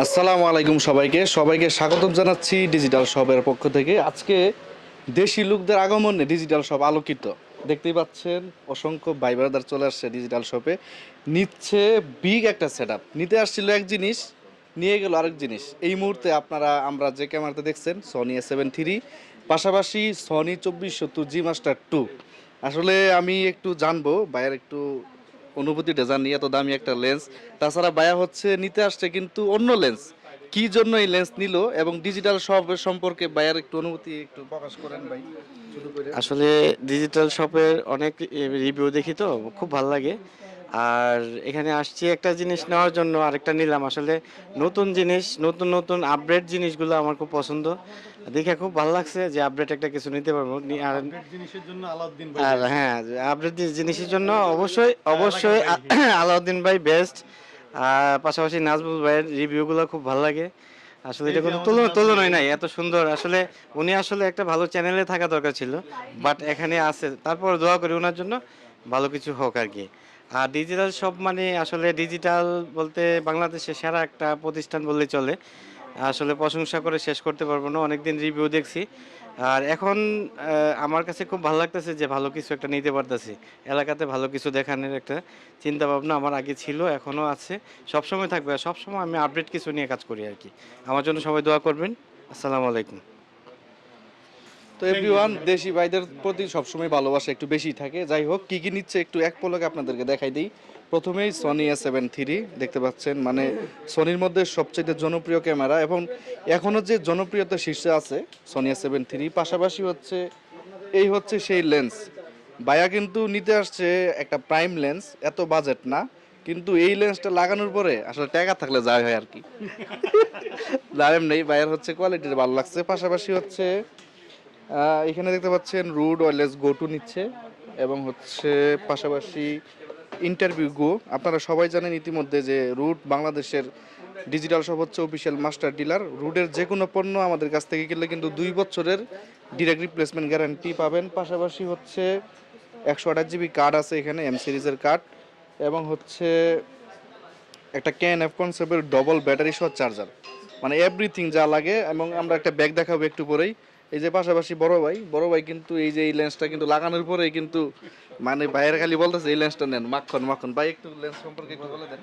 আসসালামু আলাইকুম সবাইকে স্বাগতম জানাচ্ছি ডিজিটাল শপের পক্ষ থেকে। আজকে দেশি লোকদের আগমনে ডিজিটাল শপ আলোকিত। দেখতেই পাচ্ছেন অসংখ্য ভাই ব্রাদার চলে আসছে ডিজিটাল শপে, নিচ্ছে বিগ একটা সেটআপ। নিতে আসছিল এক জিনিস, নিয়ে গেল আরেক জিনিস। এই মুহূর্তে আমরা যে ক্যামেরাতে দেখছেন সনি A7 III, পাশাপাশি সনি 2470 G-Master 2। আসলে আমি একটু জানবো ভাইয়ের একটু অনুভূতিটা জানি, এত দামি একটা লেন্স। তাছাড়া বায়া হচ্ছে নিতে আসছে কিন্তু অন্য লেন্স, কি জন্য এই লেন্স নিল এবং ডিজিটাল শপ সম্পর্কে বায়ার একটু অনুভূতি একটু প্রকাশ করেন ভাই, শুরু করে। আসলে ডিজিটাল শপের অনেক রিভিউ দেখি তো খুব ভালো লাগে। আর এখানে আসছি একটা জিনিস নেওয়ার জন্য, আরেকটা নিলাম। আসলে নতুন জিনিস, নতুন নতুন আপডেট জিনিসগুলো আমার খুব পছন্দ। দেখে খুব ভালো লাগছে যে আপডেট একটা কিছু নিতে পারবো। জিনিসের জন্য আলাউদ্দিন ভাই আর বেস্ট। হ্যাঁ, আপডেট জিনিসের জন্য অবশ্যই অবশ্যই আলাউদ্দিন ভাই বেস্ট। আর পাশাপাশি নাজমুল ভাইয়ের রিভিউগুলো খুব ভালো লাগে। আসলে এই এটা যে কোনো আমাদের নাজমুল তুলনাই ভাই। নাই, এত সুন্দর। আসলে উনি আসলে একটা ভালো চ্যানেলে থাকা দরকার ছিল, বাট এখানে আছে। তারপর দোয়া করি ওনার জন্য ভালো কিছু হোক আর কি। আর ডিজিটাল শপ মানে আসলে ডিজিটাল বলতে বাংলাদেশে সেরা একটা প্রতিষ্ঠান বললেই চলে। আসলে প্রশংসা করে শেষ করতে পারবো না, অনেকদিন রিভিউ দেখছি। আর এখন আমার কাছে খুব ভালো লাগতেছে যে ভালো কিছু একটা নিতে পারতেছি। এলাকাতে ভালো কিছু দেখানোর একটা চিন্তা ভাবনা আমার আগে ছিল, এখনও আছে, সবসময় থাকবে। আর সবসময় আমি আপডেট কিছু নিয়ে কাজ করি আর কি। আমার জন্য সবাই দোয়া করবেন। আসসালামু আলাইকুম। তো এভরিওয়ান, দেশি ভাইদের প্রতি সবসময় ভালোবাসা একটু বেশি থাকে। যাই হোক, কি কি নিচ্ছে একটু এক পলকে আপনাদেরকে দেখাই দিই। প্রথমেই সনি A7 III দেখতে পাচ্ছেন, মানে সনির মধ্যে সবচেয়ে জনপ্রিয় ক্যামেরা এবং এখনও যে জনপ্রিয়তা শীর্ষে আছে সনি A7 III। পাশাপাশি হচ্ছে এই হচ্ছে সেই লেন্স। বায়া কিন্তু নিতে আসছে একটা প্রাইম লেন্স, এত বাজেট না, কিন্তু এই লেন্সটা লাগানোর পরে আসলে টাকা থাকলে যায় হয় আর কি। দাম নেই, বায়ার হচ্ছে কোয়ালিটির ভালো লাগছে। পাশাপাশি হচ্ছে এখানে দেখতে পাচ্ছেন রুড ওয়্যারলেস গো টু নিচ্ছে এবং হচ্ছে পাশাপাশি ইন্টারভিউ গো। আপনারা সবাই জানেন ইতিমধ্যে যে রুড বাংলাদেশের ডিজিটাল শপ হচ্ছে অফিসিয়াল মাস্টার ডিলার। রুডের যে কোনো পণ্য আমাদের কাছ থেকে কিনলে কিন্তু 2 বছরের ডিরেক্ট রিপ্লেসমেন্ট গ্যারান্টি পাবেন। পাশাপাশি হচ্ছে 128 GB কার্ড আছে এখানে, এম সিরিজের কার্ড, এবং হচ্ছে একটা Fconceft ডবল ব্যাটারি সহ চার্জার, মানে এভরিথিং যা লাগে। এবং আমরা একটা ব্যাগ দেখাবো একটু পরেই। এই যে পাশাপাশি বড় ভাই কিন্তু এই যে এই লেন্সটা কিন্তু লাগানোর পরেই কিন্তু মানে ভাইয়ের খালি বলতেছে এই লেন্সটা নেন, মাখন মাখন। ভাই একটু লেন্স সম্পর্কে একটু বলে দেন।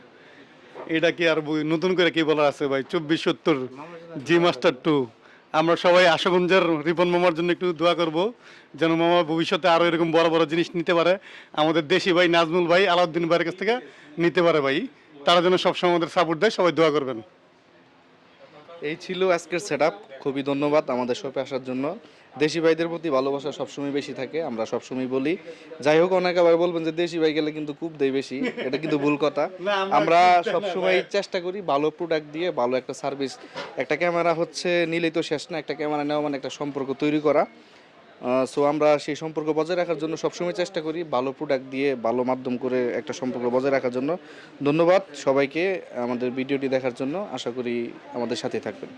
এটা কি আর নতুন করে কি বলার আছে ভাই? 2470 G-Master 2। আমরা সবাই আশুগঞ্জের রিপন মামার জন্য একটু দোয়া করব, যেন মামা ভবিষ্যতে আরো এরকম বড় বড় জিনিস নিতে পারে। আমাদের দেশি ভাই নাজমুল ভাই, আলাউদ্দিন ভাইয়ের কাছ থেকে নিতে পারে ভাই। তারা যেন সবসময় আমাদের সাপোর্ট দেয়, সবাই দোয়া করবেন। এই ছিল আজকের সেটআপ। খুবই ধন্যবাদ আমাদের শপে আসার জন্য। দেশি ভাইদের প্রতি ভালোবাসা সবসময় বেশি থাকে, আমরা সবসময় বলি। যাই হোক, অনেকে আবার বলবেন যে দেশি ভাই গেলে কিন্তু খুব দেয় বেশি, এটা কিন্তু ভুল কথা। আমরা সবসময় চেষ্টা করি ভালো প্রোডাক্ট দিয়ে ভালো একটা সার্ভিস। একটা ক্যামেরা হচ্ছে নিলেই তো শেষ না, একটা ক্যামেরা নেওয়া মানে একটা সম্পর্ক তৈরি করা। সো আমরা সেই সম্পর্ক বজায় রাখার জন্য সবসময় চেষ্টা করি ভালো প্রোডাক্ট দিয়ে ভালো মাধ্যম করে একটা সম্পর্ক বজায় রাখার জন্য। ধন্যবাদ সবাইকে আমাদের ভিডিওটি দেখার জন্য। আশা করি আমাদের সাথে থাকবেন।